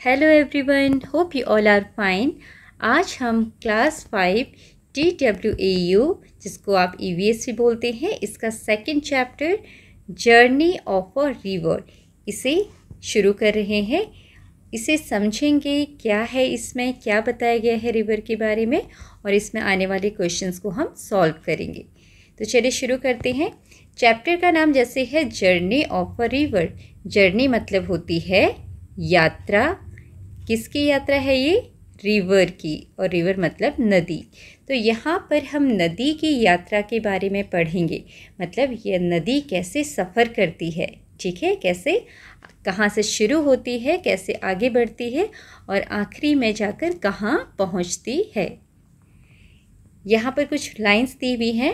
Hello everyone, hope you all are fine. आज हम class 5 TWAU जिसको आप EVS भी बोलते हैं, इसका second chapter journey of a river इसे शुरू कर रहे हैं। इसे समझेंगे क्या है, इसमें क्या बताया गया है रिवर के बारे में, और इसमें आने वाले क्वेश्चंस को हम सॉल्व करेंगे। तो चलिए शुरू करते हैं। चैप्टर का नाम जैसे है journey of a river. Journey मतलब होती है यात्रा। किसकी यात्रा है ये? रिवर की, और रिवर मतलब नदी। तो यहाँ पर हम नदी की यात्रा के बारे में पढ़ेंगे, मतलब ये नदी कैसे सफ़र करती है, ठीक है, कैसे कहाँ से शुरू होती है, कैसे आगे बढ़ती है और आखिरी में जाकर कहाँ पहुँचती है। यहाँ पर कुछ लाइंस दी हुई हैं।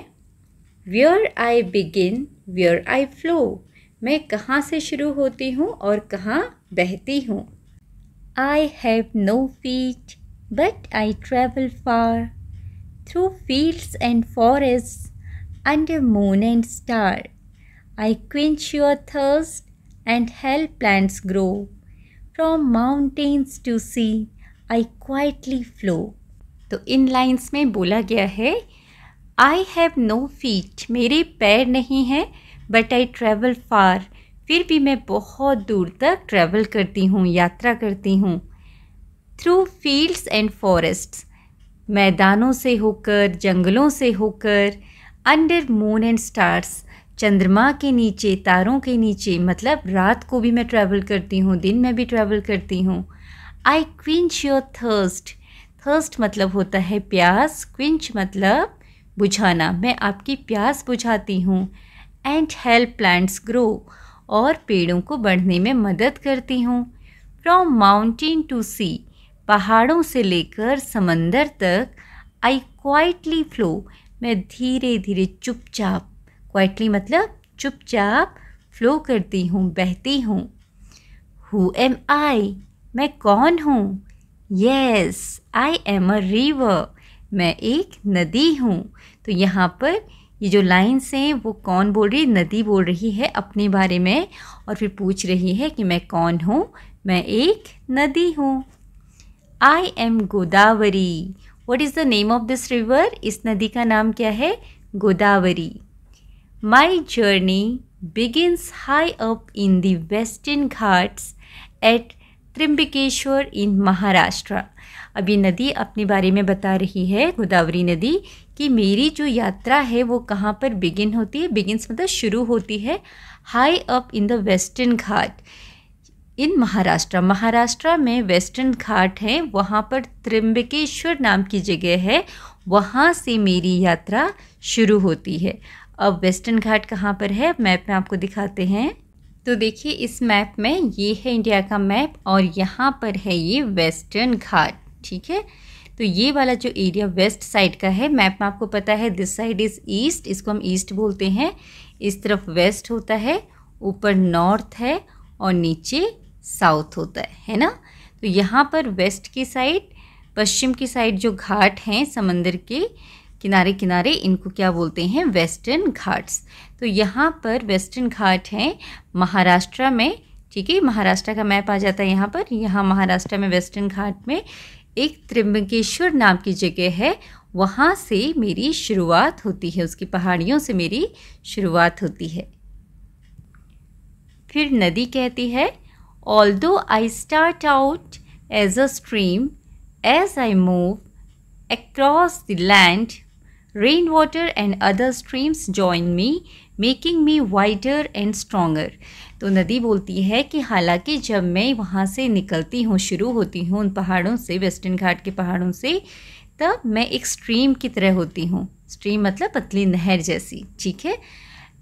Where I begin where I flow. मैं कहाँ से शुरू होती हूँ और कहाँ बहती हूँ। I have no feet, but I travel far, through fields and forests, under moon and star. I quench your thirst and help plants grow. From mountains to sea, I quietly flow. तो इन lines में बोला गया है I have no feet, मेरे पैर नहीं हैं, but I travel far, फिर भी मैं बहुत दूर तक ट्रैवल करती हूँ, यात्रा करती हूँ। थ्रू फील्ड्स एंड फॉरेस्ट्स, मैदानों से होकर, जंगलों से होकर, अंडर मून एंड स्टार्स, चंद्रमा के नीचे, तारों के नीचे, मतलब रात को भी मैं ट्रैवल करती हूँ, दिन में भी ट्रैवल करती हूँ। आई क्विंच योर थर्स्ट, थर्स्ट मतलब होता है प्यास, क्विंच मतलब बुझाना, मैं आपकी प्यास बुझाती हूँ। एंड हेल्प प्लांट्स ग्रो, और पेड़ों को बढ़ने में मदद करती हूँ। फ्रॉम माउंटेन टू सी, पहाड़ों से लेकर समंदर तक। आई क्वाइटली फ्लो, मैं धीरे धीरे चुपचाप, क्वाइटली मतलब चुपचाप, फ्लो करती हूँ, बहती हूँ। हु एम आई, मैं कौन हूँ? Yes I am a river, मैं एक नदी हूँ। तो यहाँ पर ये जो लाइन्स हैं वो कौन बोल रही? नदी बोल रही है अपने बारे में, और फिर पूछ रही है कि मैं कौन हूँ? मैं एक नदी हूँ। I am Godavari. What is the name of this river? इस नदी का नाम क्या है? Godavari. My journey begins high up in the Western Ghats at Trimbakeshwar in Maharashtra. अब ये नदी अपने बारे में बता रही है, गोदावरी नदी, कि मेरी जो यात्रा है वो कहाँ पर बिगिन होती है। बिगिन्स मतलब शुरू होती है। High up in the Western Ghat in Maharashtra, Maharashtra में वेस्टर्न घाट है, वहाँ पर त्र्यंबकेश्वर नाम की जगह है, वहाँ से मेरी यात्रा शुरू होती है। अब वेस्टर्न घाट कहाँ पर है, मैप में आपको दिखाते हैं। तो देखिए इस मैप में ये है इंडिया का मैप, और यहाँ पर है ये वेस्टर्न घाट, ठीक है। तो ये वाला जो एरिया वेस्ट साइड का है, मैप में आपको पता है दिस साइड इज़ ईस्ट, इसको हम ईस्ट बोलते हैं। इस तरफ वेस्ट होता है, ऊपर नॉर्थ है और नीचे साउथ होता है ना। तो यहाँ पर वेस्ट की साइड, पश्चिम की साइड जो घाट हैं समंदर के किनारे किनारे, इनको क्या बोलते हैं? वेस्टर्न घाट्स। तो यहाँ पर वेस्टर्न घाट हैं महाराष्ट्र में, ठीक है। महाराष्ट्र का मैप आ जाता है यहाँ पर। यहाँ महाराष्ट्र में वेस्टर्न घाट में एक त्र्यंबकेश्वर नाम की जगह है, वहाँ से मेरी शुरुआत होती है, उसकी पहाड़ियों से मेरी शुरुआत होती है। फिर नदी कहती है although I start out as a stream, as I move across the land, rainwater and other streams join me, making me wider and stronger. तो नदी बोलती है कि हालांकि जब मैं वहाँ से निकलती हूँ, शुरू होती हूँ उन पहाड़ों से, वेस्टर्न घाट के पहाड़ों से, तब मैं एक स्ट्रीम की तरह होती हूँ। स्ट्रीम मतलब पतली नहर जैसी, ठीक है।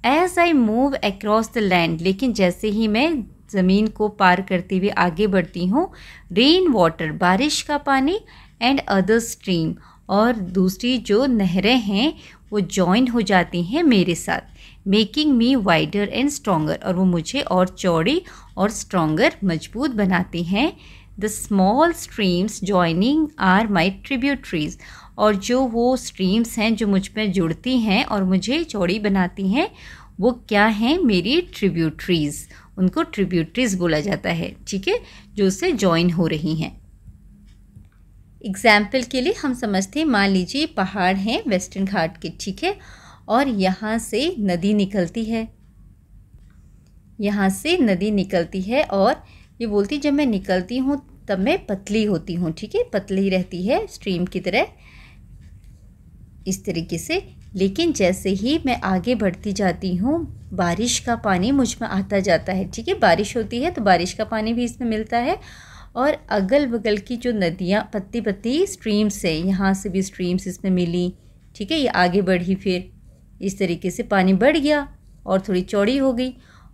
As I move across the land, लेकिन जैसे ही मैं ज़मीन को पार करते हुए आगे बढ़ती हूँ, रेन वाटर, बारिश का पानी, एंड अदर स्ट्रीम, और दूसरी जो नहरें हैं वो जॉइन हो जाती हैं मेरे साथ, making me wider and stronger, और वो मुझे और चौड़ी और स्ट्रॉन्गर, मजबूत बनाती हैं। The small streams joining are my tributaries, और जो वो स्ट्रीम्स हैं जो मुझ में जुड़ती हैं और मुझे चौड़ी बनाती हैं, वो क्या हैं? मेरी ट्रिब्यूटरीज, उनको ट्रिब्यूटरीज बोला जाता है, ठीक है, जो उससे जॉइन हो रही हैं। एग्जाम्पल के लिए हम समझते हैं, मान लीजिए पहाड़ हैं वेस्टर्न घाट के, ठीक है, और यहाँ से नदी निकलती है, यहाँ से नदी निकलती है और ये बोलती जब मैं निकलती हूँ तब मैं पतली होती हूँ, ठीक है, पतली रहती है स्ट्रीम की तरह, इस तरीके से। लेकिन जैसे ही मैं आगे बढ़ती जाती हूँ बारिश का पानी मुझ में आता जाता है, ठीक है, बारिश होती है तो बारिश का पानी भी इसमें मिलता है, और अगल बगल की जो नदियाँ पत्ती पत्ती स्ट्रीम्स हैं, यहाँ से भी स्ट्रीम्स इसमें मिली, ठीक है, ये आगे बढ़ी, फिर इस तरीके से पानी बढ़ गया और थोड़ी चौड़ी हो गई,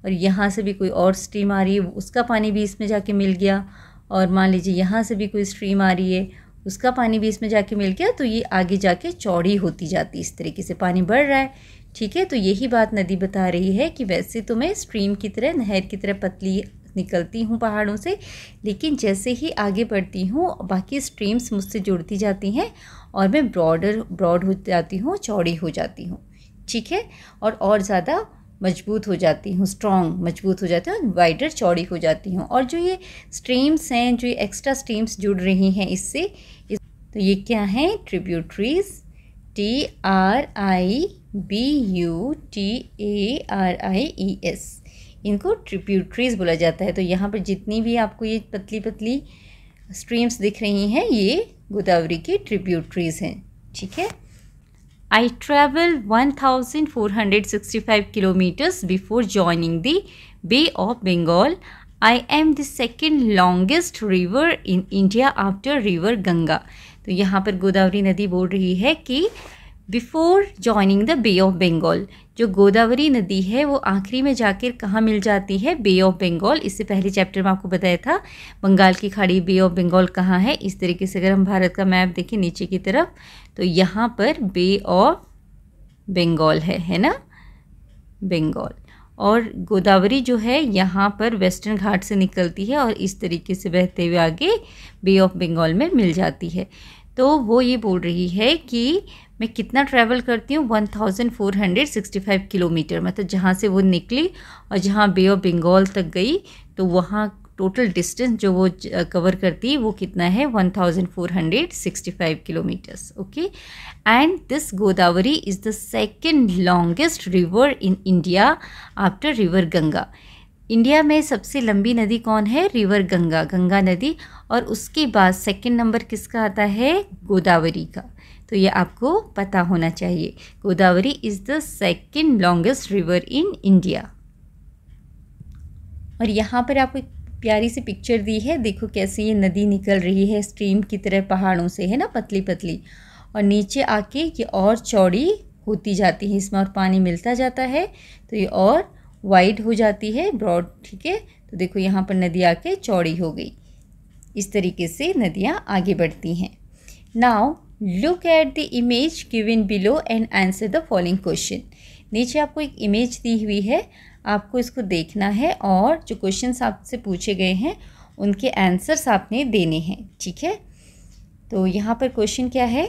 और यहाँ से भी कोई और स्ट्रीम आ रही है, उसका पानी भी इसमें जाके मिल गया, और मान लीजिए यहाँ से भी कोई स्ट्रीम आ रही है, उसका पानी भी इसमें जाके मिल गया, तो ये आगे जाके चौड़ी होती जाती, इस तरीके से पानी बढ़ रहा है, ठीक है। तो यही बात नदी बता रही है कि वैसे तो मैं स्ट्रीम की तरह, नहर की तरह पतली निकलती हूँ पहाड़ों से, लेकिन जैसे ही आगे बढ़ती हूँ बाकी स्ट्रीम्स मुझसे जुड़ती जाती हैं और मैं ब्रॉड हो जाती हूँ, चौड़ी हो जाती हूँ, ठीक है, और ज़्यादा मजबूत हो जाती हूँ, स्ट्रॉन्ग मजबूत हो जाती हूँ, वाइडर चौड़ी हो जाती हूँ। और जो ये स्ट्रीम्स हैं, जो ये एक्स्ट्रा स्ट्रीम्स जुड़ रही हैं इससे, तो ये क्या हैं, ट्रिब्यूटरीज, TRIBUTARIES, इनको ट्रिब्यूटरीज बोला जाता है। तो यहाँ पर जितनी भी आपको ये पतली पतली स्ट्रीम्स दिख रही हैं ये गोदावरी की ट्रिब्यूटरीज हैं, ठीक है। I travel 1465 kilometers before joining the Bay of Bengal. I am the second longest river in India after river Ganga. तो यहाँ पर गोदावरी नदी बोल रही है कि before joining the bay of Bengal, जो गोदावरी नदी है वो आखिरी में जाकर कहाँ मिल जाती है, बे ऑफ बंगाल। इससे पहले चैप्टर में आपको बताया था बंगाल की खाड़ी, बे ऑफ बंगाल कहाँ है। इस तरीके से अगर हम भारत का मैप देखें नीचे की तरफ, तो यहाँ पर बे ऑफ बंगाल है ना, बंगाल, और गोदावरी जो है यहाँ पर वेस्टर्न घाट से निकलती है और इस तरीके से बहते हुए आगे बे ऑफ बंगाल में मिल जाती है। तो वो ये बोल रही है कि मैं कितना ट्रैवल करती हूँ, 1465 किलोमीटर, मतलब जहाँ से वो निकली और जहाँ बे ऑफ बंगाल तक गई तो वहाँ टोटल डिस्टेंस जो वो कवर करती है वो कितना है, 1465 kilometres, okay. And this Godavari is the second longest river in India after river Ganga. India में सबसे लंबी नदी कौन है, रिवर गंगा, गंगा नदी, और उसके बाद सेकंड नंबर किसका आता है, गोदावरी का। तो ये आपको पता होना चाहिए, Godavari is the second longest river in India. और यहाँ पर आपको एक प्यारी सी पिक्चर दी है, देखो कैसे ये नदी निकल रही है स्ट्रीम की तरह पहाड़ों से, है ना, पतली पतली, और नीचे आके ये और चौड़ी होती जाती है, इसमें और पानी मिलता जाता है तो ये और वाइड हो जाती है, ब्रॉड, ठीक है। तो देखो यहाँ पर नदी आके चौड़ी हो गई, इस तरीके से नदियाँ आगे बढ़ती हैं। Now look at the image given below and answer the following question. नीचे आपको एक इमेज दी हुई है, आपको इसको देखना है और जो क्वेश्चंस आपसे पूछे गए हैं उनके आंसर्स आपने देने हैं, ठीक है। तो यहाँ पर क्वेश्चन क्या है,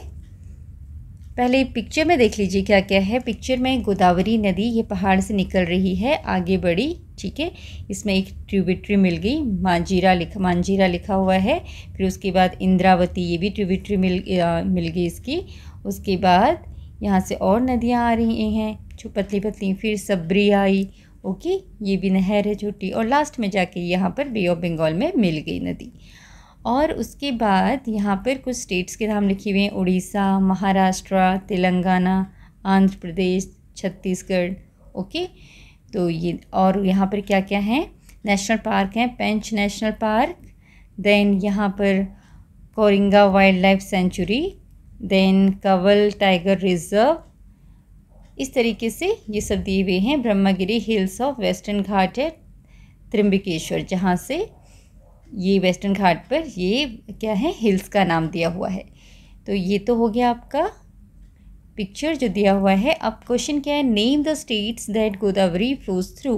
पहले पिक्चर में देख लीजिए क्या क्या है। पिक्चर में गोदावरी नदी ये पहाड़ से निकल रही है, आगे बढ़ी, ठीक है, इसमें एक ट्रिब्यूटरी मिल गई, मांजीरा लिखा हुआ है, फिर उसके बाद इंद्रावती, ये भी ट्रिब्यूटरी मिल गई इसकी, उसके बाद यहाँ से और नदियाँ आ रही हैं जो पतली पतली, फिर सबरी आई, ओके, ये भी नहर है छोटी, और लास्ट में जाके यहाँ पर बे ऑफ बंगाल में मिल गई नदी। और उसके बाद यहाँ पर कुछ स्टेट्स के नाम लिखे हुए हैं, उड़ीसा, महाराष्ट्र, तेलंगाना, आंध्र प्रदेश, छत्तीसगढ़, ओके। तो ये, और यहाँ पर क्या क्या हैं, नेशनल पार्क हैं, पेंच नेशनल पार्क, देन यहाँ पर Coringa wildlife sanctuary, then Kawal tiger reserve, इस तरीके से ये सब दिए हुए हैं। Brahmagiri hills of Western Ghat है, त्र्यंबकेश्वर, जहाँ से ये वेस्टर्न घाट पर ये क्या है, हिल्स का नाम दिया हुआ है। तो ये तो हो गया आपका पिक्चर जो दिया हुआ है। अब क्वेश्चन क्या है, name the states that Godavari flows through.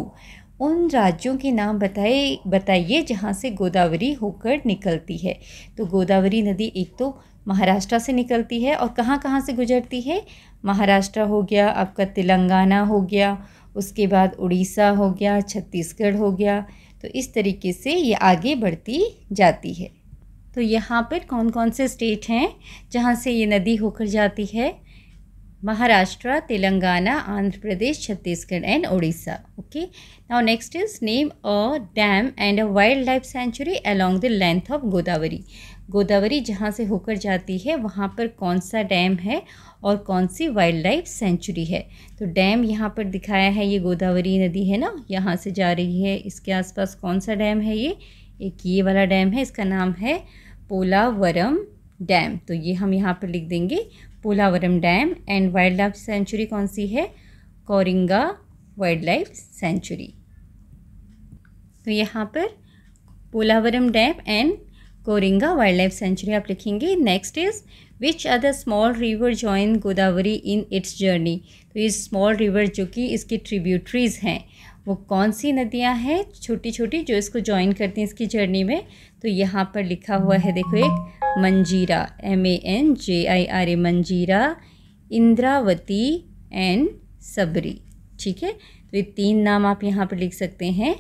उन राज्यों के नाम बताइए जहाँ से गोदावरी होकर निकलती है। तो गोदावरी नदी एक तो महाराष्ट्र से निकलती है, और कहाँ कहाँ से गुजरती है, महाराष्ट्र हो गया आपका, तेलंगाना हो गया, उसके बाद उड़ीसा हो गया, छत्तीसगढ़ हो गया। तो इस तरीके से ये आगे बढ़ती जाती है। तो यहाँ पर कौन कौन से स्टेट हैं जहाँ से ये नदी होकर जाती है? Maharashtra, Telangana, Andhra Pradesh, Chhattisgarh and Orissa. Okay, now next is name a dam and a wildlife sanctuary along the length of Godavari. Godavari जहाँ से होकर जाती है वहाँ पर कौन सा डैम है और कौन सी वाइल्ड लाइफ सेंचुरी है? तो डैम यहाँ पर दिखाया है, ये गोदावरी नदी है ना, यहाँ से जा रही है। इसके आसपास कौन सा डैम है? ये एक ये वाला डैम है, इसका नाम है पोलावरम डैम। तो ये हम यहाँ पर लिख देंगे Polavaram dam. And wild life sanctuary कौन सी है? Coringa wildlife century. तो यहाँ पर Polavaram dam and Coringa wildlife century आप लिखेंगे। Next is which other small river join Godavari in its journey. तो ये स्मॉल रिवर जो कि इसकी ट्रिब्यूटरीज हैं वो कौन सी नदियाँ हैं छोटी छोटी जो इसको ज्वाइन करती हैं इसकी जर्नी में? तो यहाँ पर लिखा हुआ है, देखो, एक मंजीरा, MANJIRA मंजीरा, इंद्रावती एंड सबरी। ठीक है, तो ये 3 नाम आप यहाँ पर लिख सकते हैं।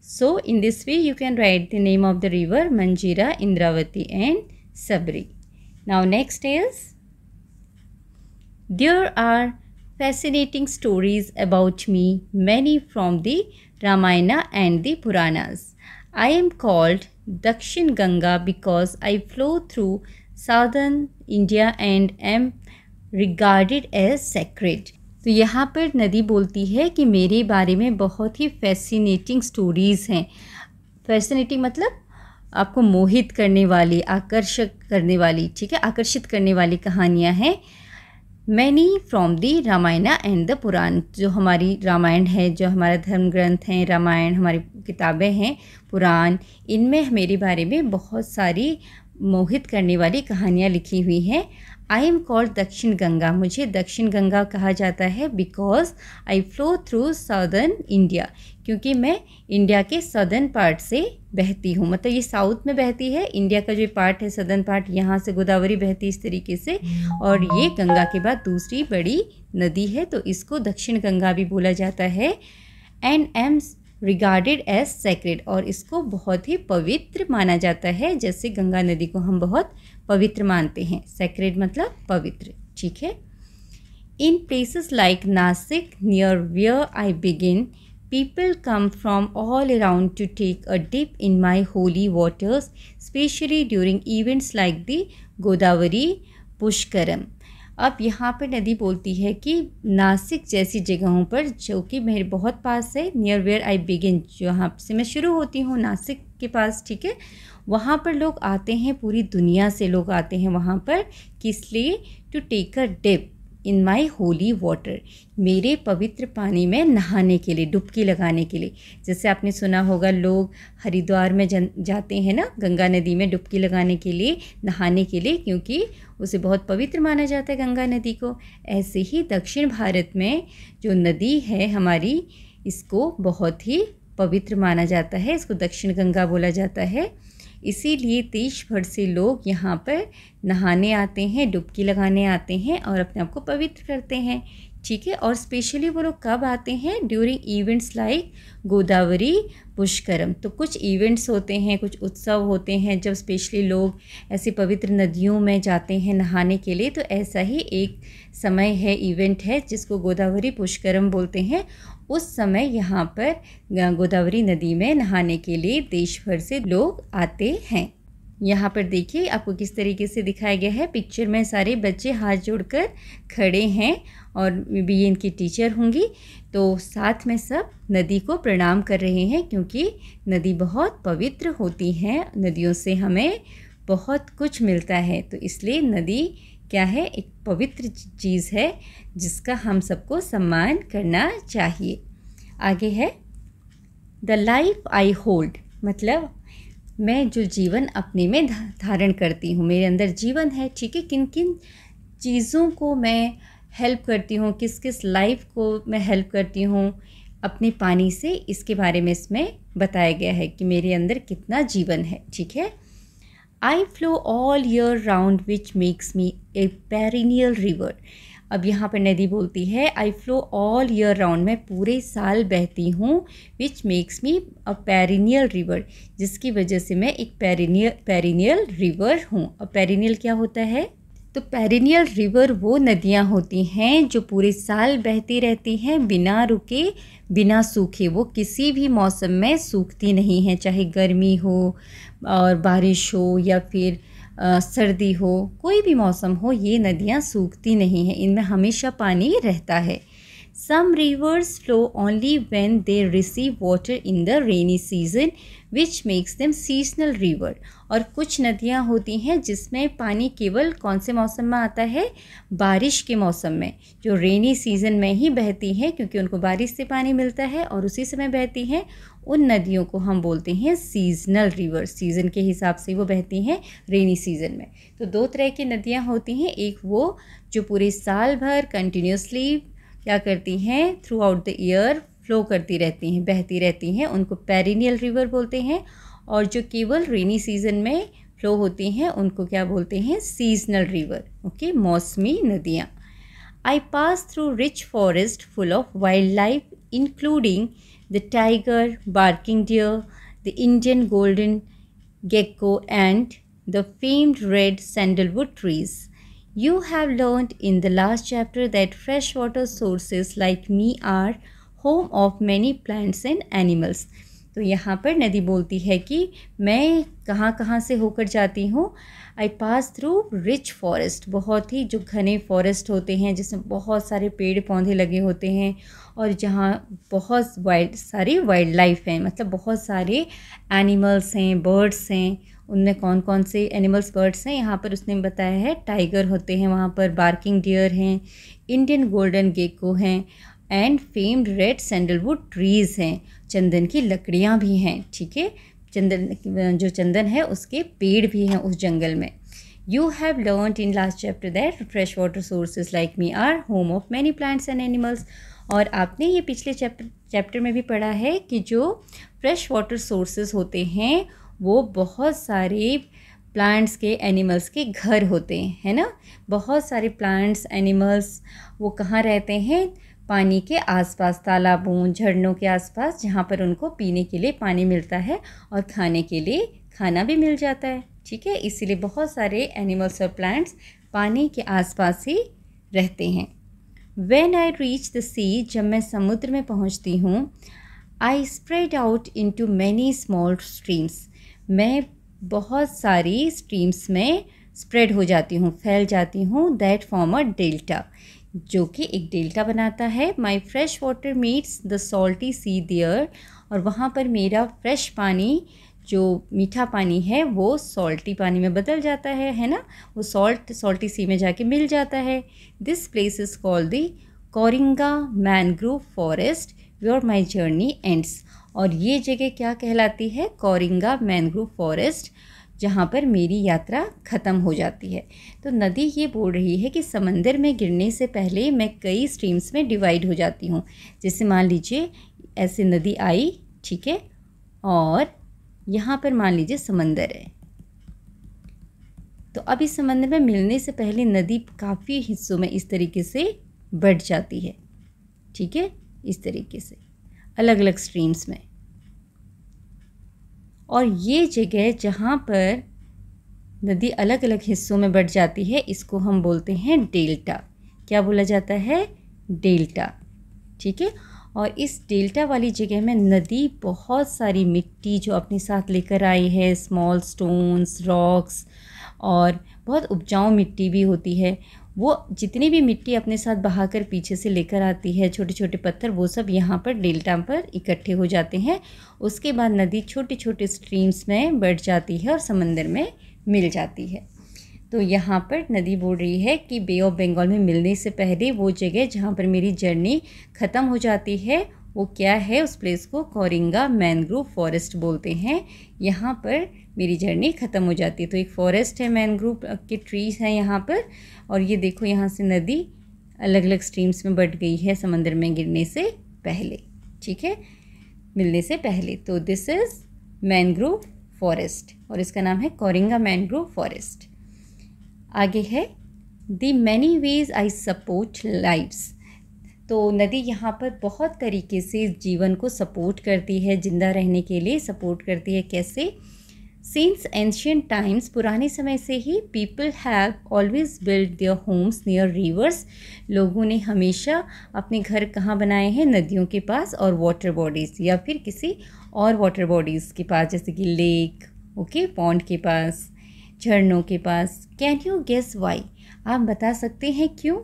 So in this way you can write the name of the river Manjira, Indravati and Sabari. Now next is there are fascinating stories about me, many from the Ramayana and the Puranas. I am called Dakshin Ganga because I flow through southern India and am regarded as sacred. तो यहाँ पर नदी बोलती है कि मेरे बारे में बहुत ही फैसिनेटिंग स्टोरीज़ हैं। फैसिनेटिंग मतलब आपको मोहित करने वाली, आकर्षक करने वाली, ठीक है, आकर्षित करने वाली कहानियाँ हैं। Many from the Ramayana and the Purana, जो हमारी रामायण है, जो हमारा धर्म ग्रंथ हैं, रामायण हमारी किताबें हैं, पुराण, इनमें मेरे बारे में बहुत सारी मोहित करने वाली कहानियाँ लिखी हुई हैं। आई एम कॉल्ड दक्षिण गंगा, मुझे दक्षिण गंगा कहा जाता है because I flow through southern India, क्योंकि मैं इंडिया के सदर्न पार्ट से बहती हूँ। मतलब ये साउथ में बहती है, इंडिया का जो पार्ट है सदर्न पार्ट, यहाँ से गोदावरी बहती है इस तरीके से, और ये गंगा के बाद दूसरी बड़ी नदी है, तो इसको दक्षिण गंगा भी बोला जाता है। And am regarded as sacred, और इसको बहुत ही पवित्र माना जाता है, जैसे गंगा नदी को हम बहुत पवित्र मानते हैं। सेक्रेड मतलब पवित्र, ठीक है। In places like Nashik near where I begin, people come from all around to take a dip in my holy waters, especially during events like the Godavari Pushkaram. अब यहाँ पर नदी बोलती है कि नासिक जैसी जगहों पर, जो कि मेरे बहुत पास है, नियर वेयर आई बिगिन, जहाँ से मैं शुरू होती हूँ, नासिक के पास, ठीक है, वहाँ पर लोग आते हैं, पूरी दुनिया से लोग आते हैं वहाँ पर, किस लिए? To take a dip in my holy water, मेरे पवित्र पानी में नहाने के लिए, डुबकी लगाने के लिए। जैसे आपने सुना होगा लोग हरिद्वार में जाते हैं ना, गंगा नदी में डुबकी लगाने के लिए, नहाने के लिए, क्योंकि उसे बहुत पवित्र माना जाता है गंगा नदी को। ऐसे ही दक्षिण भारत में जो नदी है हमारी, इसको बहुत ही पवित्र माना जाता है, इसको दक्षिण गंगा बोला जाता है। इसीलिए देश भर से लोग यहाँ पर नहाने आते हैं, डुबकी लगाने आते हैं और अपने आप को पवित्र करते हैं, ठीक है। और स्पेशली वो लोग कब आते हैं? During events like Godavari Pushkaram. तो कुछ इवेंट्स होते हैं, कुछ उत्सव होते हैं, जब स्पेशली लोग ऐसी पवित्र नदियों में जाते हैं नहाने के लिए। तो ऐसा ही एक समय है, इवेंट है, जिसको गोदावरी पुष्करम बोलते हैं। उस समय यहाँ पर गोदावरी नदी में नहाने के लिए देश भर से लोग आते हैं। यहाँ पर देखिए आपको किस तरीके से दिखाया गया है। पिक्चर में सारे बच्चे हाथ जोड़कर खड़े हैं और भी ये इनकी टीचर होंगी। तो साथ में सब नदी को प्रणाम कर रहे हैं, क्योंकि नदी बहुत पवित्र होती है, नदियों से हमें बहुत कुछ मिलता है। तो इसलिए नदी क्या है? एक पवित्र चीज़ है, जिसका हम सबको सम्मान करना चाहिए। आगे है द लाइफ आई होल्ड, मतलब मैं जो जीवन अपने में धारण करती हूँ, मेरे अंदर जीवन है, ठीक है। किन किन चीज़ों को मैं हेल्प करती हूँ, किस किस लाइफ को मैं हेल्प करती हूँ अपने पानी से, इसके बारे में इसमें बताया गया है कि मेरे अंदर कितना जीवन है, ठीक है। I flow all year round which makes me a perennial river. अब यहाँ पर नदी बोलती है I flow all year round, मैं पूरे साल बहती हूँ, which makes me a perennial river, जिसकी वजह से मैं एक पेरिनियल रिवर हूँ। अब पेरिनियल क्या होता है? तो पेरिनियल रिवर वो नदियाँ होती हैं जो पूरे साल बहती रहती हैं बिना रुके बिना सूखे, वो किसी भी मौसम में सूखती नहीं हैं, चाहे गर्मी हो और बारिश हो या फिर सर्दी हो, कोई भी मौसम हो, ये नदियाँ सूखती नहीं हैं, इनमें हमेशा पानी रहता है। Some rivers flow only when they receive water in the rainy season, which makes them seasonal river. और कुछ नदियाँ होती हैं जिसमें पानी केवल कौन से मौसम में आता है? बारिश के मौसम में, जो रेनी सीजन में ही बहती हैं, क्योंकि उनको बारिश से पानी मिलता है और उसी समय बहती हैं। उन नदियों को हम बोलते हैं सीजनल रिवर, सीज़न के हिसाब से वो बहती हैं रेनी सीजन में। तो दो तरह की नदियाँ होती हैं, एक वो जो पूरे साल भर कंटिन्यूसली क्या करती हैं, through out the year flow करती रहती हैं, बहती रहती हैं, उनको पेरिनियल रिवर बोलते हैं। और जो केवल रेनी सीजन में फ्लो होती हैं उनको क्या बोलते हैं? Seasonal river. ओके, मौसमी नदियाँ। I pass through rich forest full of wildlife including the tiger, barking deer, the Indian golden gecko and the famed red sandalwood trees. You have learned in the last chapter that freshwater sources like me are home of many plants and animals. तो यहाँ पर नदी बोलती है कि मैं कहाँ कहाँ से होकर जाती हूँ। आई पास थ्रू रिच फॉरेस्ट, बहुत ही जो घने फॉरेस्ट होते हैं जिसमें बहुत सारे पेड़ पौधे लगे होते हैं और जहाँ बहुत सारी वाइल्ड लाइफ हैं, मतलब बहुत सारे एनिमल्स हैं, बर्ड्स हैं। उनमें कौन कौन से एनिमल्स, बर्ड्स हैं यहाँ पर उसने बताया है? टाइगर होते हैं वहाँ पर, बार्किंग डियर हैं, इंडियन गोल्डन गेको हैं and famed red sandalwood trees हैं, चंदन की लकड़ियाँ भी हैं। ठीक है, चंदन, जो चंदन है उसके पेड़ भी हैं उस जंगल में। You have learned in last chapter that fresh water sources like me are home of many plants and animals. और आपने ये पिछले चैप्टर में भी पढ़ा है कि जो फ्रेश वाटर सोर्सेज होते हैं वो बहुत सारे प्लांट्स के, एनिमल्स के घर होते हैं, है ना। बहुत सारे प्लांट्स, एनिमल्स वो कहाँ रहते हैं? पानी के आसपास, तालाबों, झरनों के आसपास, जहाँ पर उनको पीने के लिए पानी मिलता है और खाने के लिए खाना भी मिल जाता है। ठीक है, इसीलिए बहुत सारे एनिमल्स और प्लांट्स पानी के आसपास ही रहते हैं। When I reach the sea, जब मैं समुद्र में पहुँचती हूँ, I spread out into many small streams. मैं बहुत सारी स्ट्रीम्स में स्प्रेड हो जाती हूँ, फैल जाती हूँ। दैट फॉर्म अ डेल्टा, जो कि एक डेल्टा बनाता है। My fresh water meets the salty sea there, और वहाँ पर मेरा फ्रेश पानी, जो मीठा पानी है, वो सॉल्टी पानी में बदल जाता है ना, वो सॉल्टी सी में जाके मिल जाता है। This place is called the Coringa mangrove forest where my journey ends. और ये जगह क्या कहलाती है? कोरिंगा मैनग्रोव फॉरेस्ट, जहाँ पर मेरी यात्रा ख़त्म हो जाती है। तो नदी ये बोल रही है कि समंदर में गिरने से पहले मैं कई स्ट्रीम्स में डिवाइड हो जाती हूँ। जैसे मान लीजिए ऐसे नदी आई, ठीक है, और यहाँ पर मान लीजिए समंदर है, तो अब इस समंदर में मिलने से पहले नदी काफ़ी हिस्सों में इस तरीके से बढ़ जाती है। ठीक है, इस तरीके से अलग अलग स्ट्रीम्स में। और ये जगह जहाँ पर नदी अलग अलग हिस्सों में बढ़ जाती है, इसको हम बोलते हैं डेल्टा। क्या बोला जाता है? डेल्टा। ठीक है, और इस डेल्टा वाली जगह में नदी बहुत सारी मिट्टी जो अपने साथ लेकर आई है, स्मॉल स्टोन्स, रॉक्स, और बहुत उपजाऊ मिट्टी भी होती है। वो जितनी भी मिट्टी अपने साथ बहाकर पीछे से लेकर आती है, छोटे छोटे पत्थर, वो सब यहाँ पर डेल्टा पर इकट्ठे हो जाते हैं। उसके बाद नदी छोटे छोटे स्ट्रीम्स में बढ़ जाती है और समंदर में मिल जाती है। तो यहाँ पर नदी बोल रही है कि बे ऑफ बंगाल में मिलने से पहले वो जगह जहाँ पर मेरी जर्नी ख़त्म हो जाती है, वो क्या है? उस प्लेस को कोरिंगा मैनग्रोव फॉरेस्ट बोलते हैं। यहाँ पर मेरी जर्नी ख़त्म हो जाती है। तो एक फॉरेस्ट है, मैनग्रोव के ट्रीज हैं यहाँ पर, और ये देखो यहाँ से नदी अलग अलग स्ट्रीम्स में बढ़ गई है समंदर में गिरने से पहले। ठीक है, मिलने से पहले। तो दिस इज़ मैनग्रोव फॉरेस्ट और इसका नाम है कोरिंगा मैनग्रोव फॉरेस्ट। आगे है the many ways I support lives. तो नदी यहाँ पर बहुत तरीके से जीवन को सपोर्ट करती है, जिंदा रहने के लिए सपोर्ट करती है। कैसे? सिंस एंशियंट टाइम्स, पुराने समय से ही people have always build their homes near rivers. लोगों ने हमेशा अपने घर कहाँ बनाए हैं? नदियों के पास और वाटर बॉडीज़, या फिर किसी और वाटर बॉडीज़ के पास, जैसे कि लेक, ओके, पॉन्ड के पास, झरनों के पास। Can you guess why? आप बता सकते हैं क्यों?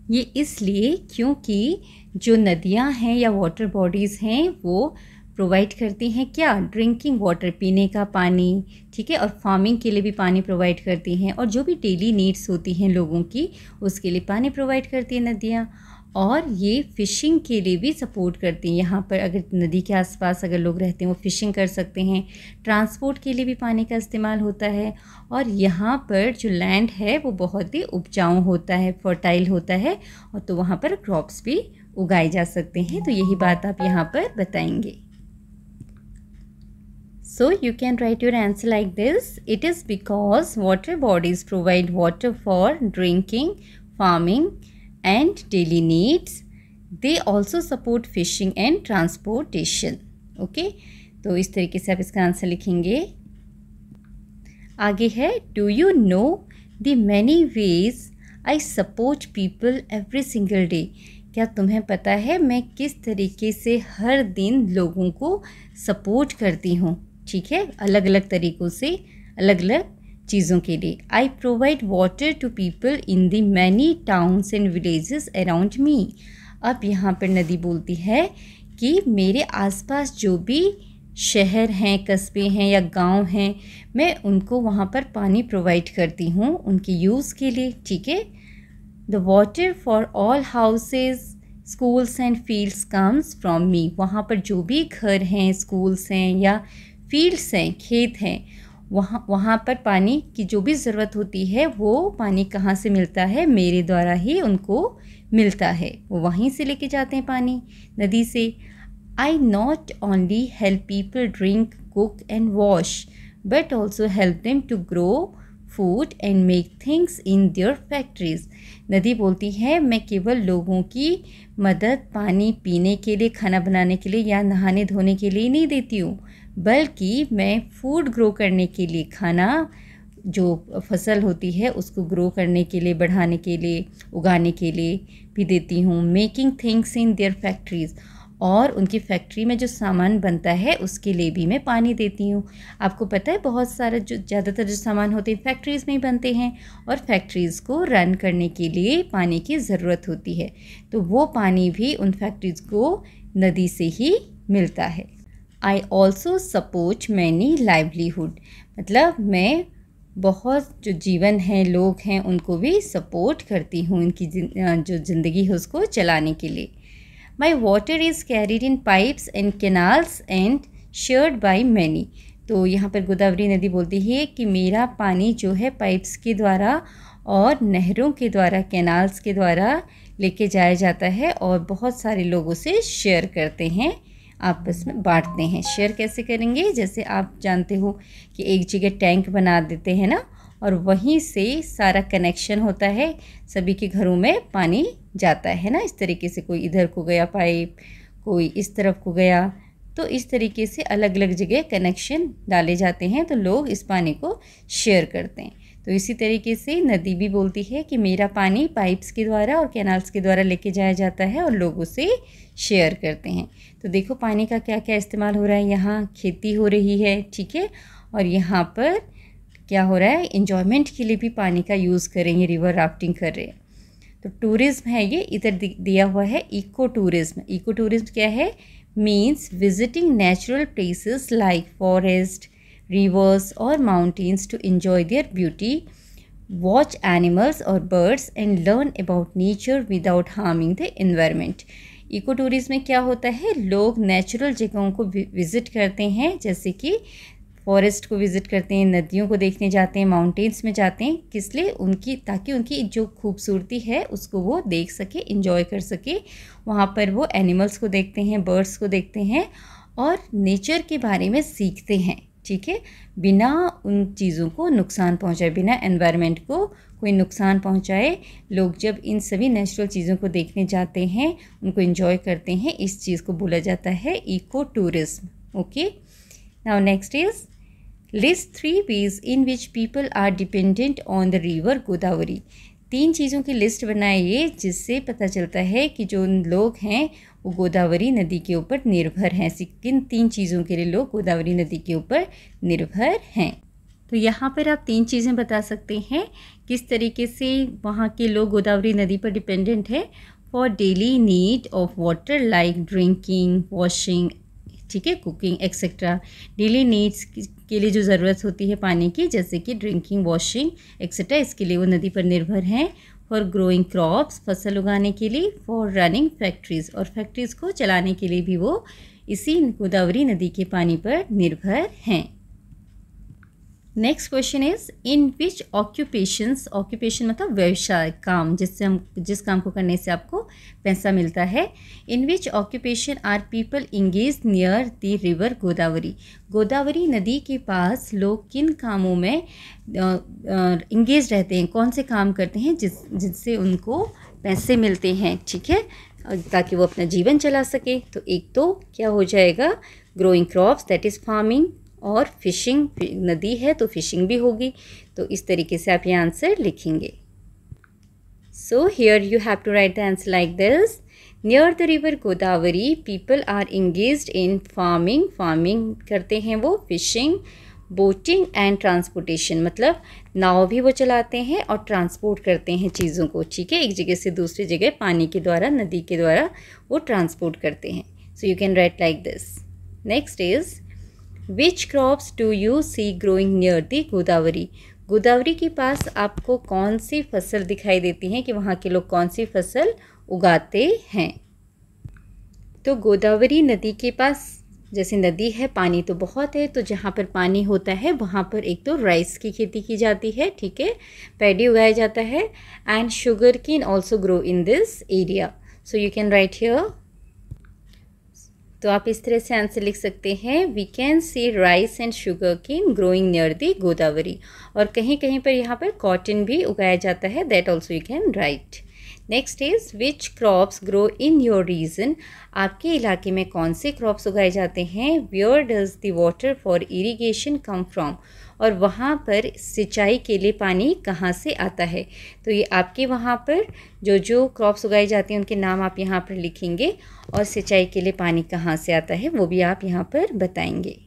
ये इसलिए क्योंकि जो नदियाँ हैं या वाटर बॉडीज़ हैं वो प्रोवाइड करती हैं क्या? ड्रिंकिंग वाटर, पीने का पानी, ठीक है, और फार्मिंग के लिए भी पानी प्रोवाइड करती हैं, और जो भी डेली नीड्स होती हैं लोगों की उसके लिए पानी प्रोवाइड करती हैं नदियाँ। और ये फ़िशिंग के लिए भी सपोर्ट करती हैं। यहाँ पर अगर नदी के आसपास अगर लोग रहते हैं वो फ़िशिंग कर सकते हैं। ट्रांसपोर्ट के लिए भी पानी का इस्तेमाल होता है। और यहाँ पर जो लैंड है वो बहुत ही उपजाऊ होता है, फर्टाइल होता है, और तो वहाँ पर क्रॉप्स भी उगाए जा सकते हैं। तो यही बात आप यहाँ पर बताएंगे। So you can write your answer like this. It is because water bodies provide water for drinking, farming and daily needs. They also support fishing and transportation. Okay? तो इस तरीके से आप इसका आंसर लिखेंगे। आगे है, Do you know the many ways I support people every single day? क्या तुम्हें पता है मैं किस तरीके से हर दिन लोगों को सपोर्ट करती हूँ? ठीक है, अलग अलग तरीक़ों से, अलग अलग चीज़ों के लिए। I provide water to people in the many towns and villages around me. अब यहाँ पर नदी बोलती है कि मेरे आसपास जो भी शहर हैं, कस्बे हैं या गांव हैं, मैं उनको वहाँ पर पानी प्रोवाइड करती हूँ उनके यूज़ के लिए। ठीक है, the water for all houses, schools and fields comes from me. वहाँ पर जो भी घर हैं, स्कूल्स हैं या फील्ड्स हैं, खेत हैं, वहाँ पर पानी की जो भी ज़रूरत होती है वो पानी कहाँ से मिलता है? मेरे द्वारा ही उनको मिलता है। वो वहीं से लेके जाते हैं पानी, नदी से। I not only help people drink, cook and wash, but also help them to grow food and make things in their factories. नदी बोलती है मैं केवल लोगों की मदद पानी पीने के लिए, खाना बनाने के लिए या नहाने धोने के लिए नहीं देती हूँ, बल्कि मैं फूड ग्रो करने के लिए, खाना जो फसल होती है उसको ग्रो करने के लिए, बढ़ाने के लिए, उगाने के लिए भी देती हूँ। Making things in there factories, और उनकी फैक्ट्री में जो सामान बनता है उसके लिए भी मैं पानी देती हूँ। आपको पता है बहुत सारा जो ज़्यादातर जो सामान होते हैं फैक्ट्रीज़ में ही बनते हैं, और फैक्ट्रीज़ को रन करने के लिए पानी की ज़रूरत होती है, तो वो पानी भी उन फैक्ट्रीज़ को नदी से ही मिलता है। I also support many livelihood, मतलब मैं बहुत जो जीवन हैं, लोग हैं, उनको भी सपोर्ट करती हूँ, इनकी जो ज़िंदगी है उसको चलाने के लिए। My water is carried in pipes and canals and shared by many. तो यहाँ पर गोदावरी नदी बोलती है कि मेरा पानी जो है पाइप्स के द्वारा और नहरों के द्वारा, कैनाल्स के द्वारा लेके जाया जाता है, और बहुत सारे लोगों से शेयर करते हैं, आपस में बांटते हैं। शेयर कैसे करेंगे? जैसे आप जानते हो कि एक जगह टैंक बना देते हैं ना, और वहीं से सारा कनेक्शन होता है, सभी के घरों में पानी जाता है ना। इस तरीके से कोई इधर को गया पाइप, कोई इस तरफ को गया, तो इस तरीके से अलग अलग जगह कनेक्शन डाले जाते हैं, तो लोग इस पानी को शेयर करते हैं। तो इसी तरीके से नदी भी बोलती है कि मेरा पानी पाइप्स के द्वारा और कैनाल्स के द्वारा लेके जाया जाता है और लोगों से शेयर करते हैं। तो देखो पानी का क्या क्या इस्तेमाल हो रहा है। यहाँ खेती हो रही है, ठीक है, और यहाँ पर क्या हो रहा है, एंजॉयमेंट के लिए भी पानी का यूज़ करेंगे, रिवर राफ्टिंग कर रहे हैं। तो टूरिज़्म है ये, इधर दिया हुआ है इको टूरिज़्म। इको टूरिज़्म क्या है? Means visiting natural places like forest, rivers or mountains to enjoy their beauty, watch animals or birds and learn about nature without harming the environment. Eco tourism में क्या होता है, लोग natural जगहों को visit करते हैं, जैसे कि फॉरेस्ट को विज़िट करते हैं, नदियों को देखने जाते हैं, माउंटेन्स में जाते हैं, किस लिए? उनकी, ताकि उनकी जो खूबसूरती है उसको वो देख सके, इंजॉय कर सके। वहाँ पर वो एनिमल्स को देखते हैं, बर्ड्स को देखते हैं और नेचर के बारे में सीखते हैं। ठीक है, बिना उन चीज़ों को नुकसान पहुंचाए, बिना एनवायरनमेंट को कोई नुकसान पहुंचाए। लोग जब इन सभी नेचुरल चीज़ों को देखने जाते हैं, उनको एंजॉय करते हैं, इस चीज़ को बोला जाता है eco tourism. Okay, now next is list 3 ways in which people are dependent on the river Godavari. 3 चीज़ों की लिस्ट बनाइए जिससे पता चलता है कि जो लोग हैं वो गोदावरी नदी के ऊपर निर्भर हैं। किन 3 चीज़ों के लिए लोग गोदावरी नदी के ऊपर निर्भर हैं। तो यहाँ पर आप 3 चीज़ें बता सकते हैं किस तरीके से वहाँ के लोग गोदावरी नदी पर डिपेंडेंट है। For daily need of water like drinking, washing, ठीक है, कुकिंग एक्सेट्रा। डेली नीड्स के लिए जो ज़रूरत होती है पानी की, जैसे कि ड्रिंकिंग, वॉशिंग एक्सेट्रा, इसके लिए वो नदी पर निर्भर हैं। फॉर ग्रोइंग क्रॉप्स, फसल उगाने के लिए। फॉर रनिंग फैक्ट्रीज़, और फैक्ट्रीज़ को चलाने के लिए भी वो इसी गोदावरी नदी के पानी पर निर्भर हैं। Next question is in which occupations, occupation मतलब व्यवसाय, काम, जिस काम को करने से आपको पैसा मिलता है। In which occupation are people engage near the river Godavari. Godavari नदी के पास लोग किन कामों में इंगेज रहते हैं, कौन से काम करते हैं जिससे उनको पैसे मिलते हैं, ठीक है, ताकि वो अपना जीवन चला सके। तो एक तो क्या हो जाएगा, growing crops that is farming, और फिशिंग, नदी है तो फिशिंग भी होगी। तो इस तरीके से आप ये आंसर लिखेंगे। So here you have to write the answer like this. Near the river Godavari people are engaged in farming, farming करते हैं वो, फिशिंग, बोटिंग एंड ट्रांसपोर्टेशन, मतलब नाव भी वो चलाते हैं और ट्रांसपोर्ट करते हैं चीज़ों को, ठीक है, एक जगह से दूसरी जगह पानी के द्वारा, नदी के द्वारा वो ट्रांसपोर्ट करते हैं। So you can write like this. Next is which crops do you see growing near the Godavari. Godavari के पास आपको कौन सी फसल दिखाई देती है कि वहाँ के लोग कौन सी फसल उगाते हैं। तो गोदावरी नदी के पास, जैसे नदी है, पानी तो बहुत है, तो जहाँ पर पानी होता है वहाँ पर एक तो राइस की खेती की जाती है, ठीक है, पैडी उगाया जाता है, and sugar cane also grow in this area. So you can write here. तो आप इस तरह से आंसर लिख सकते हैं, we can see rice and sugar cane growing near the Godavari. और कहीं कहीं पर यहाँ पर कॉटन भी उगाया जाता है, that also you can write. Next is which crops grow in your region. आपके इलाके में कौन से क्रॉप्स उगाए जाते हैं। Where does the water for irrigation come from, और वहाँ पर सिंचाई के लिए पानी कहाँ से आता है। तो ये आपके वहाँ पर जो क्रॉप्स उगाई जाती हैं उनके नाम आप यहाँ पर लिखेंगे, और सिंचाई के लिए पानी कहाँ से आता है वो भी आप यहाँ पर बताएंगे।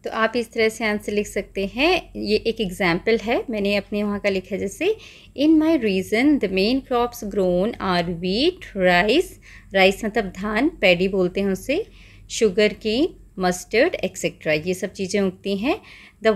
तो आप इस तरह से आंसर लिख सकते हैं। ये एक एग्जाम्पल है, मैंने अपने वहाँ का लिखा है, जैसे in my region the main crops grown are wheat, rice, rice मतलब धान, पैडी बोलते हैं उसे, शुगर केन, मस्टर्ड एक्सेट्रा, ये सब चीज़ें उगती हैं। The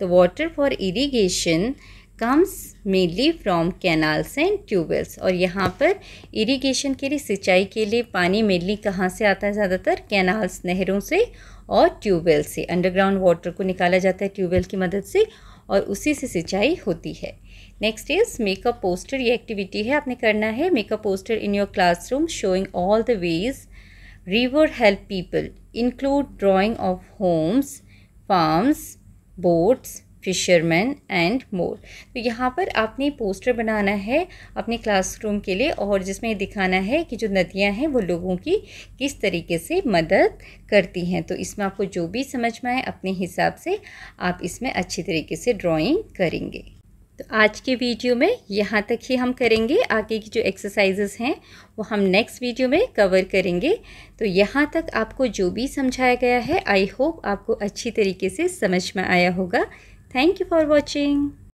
water for irrigation comes mainly from canals and tube wells, और यहाँ पर इरीगेशन के लिए, सिंचाई के लिए पानी मेनली कहाँ से आता है, ज़्यादातर कैनाल्स, नहरों से, और ट्यूबवेल से। अंडरग्राउंड वाटर को निकाला जाता है ट्यूबवेल की मदद से, और उसी से सिंचाई होती है। Next is make a poster, ये एक्टिविटी है, आपने करना है। Make a poster in your classroom showing all the ways river help people, include drawing of homes, farms, boats, fisherman and more. तो यहाँ पर आपने पोस्टर बनाना है अपने क्लासरूम के लिए, और जिसमें दिखाना है कि जो नदियाँ हैं वो लोगों की किस तरीके से मदद करती हैं। तो इसमें आपको जो भी समझ में आए अपने हिसाब से आप इसमें अच्छी तरीके से ड्राइंग करेंगे। तो आज के वीडियो में यहाँ तक ही हम करेंगे, आगे की जो एक्सरसाइजेस हैं वो हम नेक्स्ट वीडियो में कवर करेंगे। तो यहाँ तक आपको जो भी समझाया गया है, आई होप आपको अच्छी तरीके से समझ में आया होगा। Thank you for watching.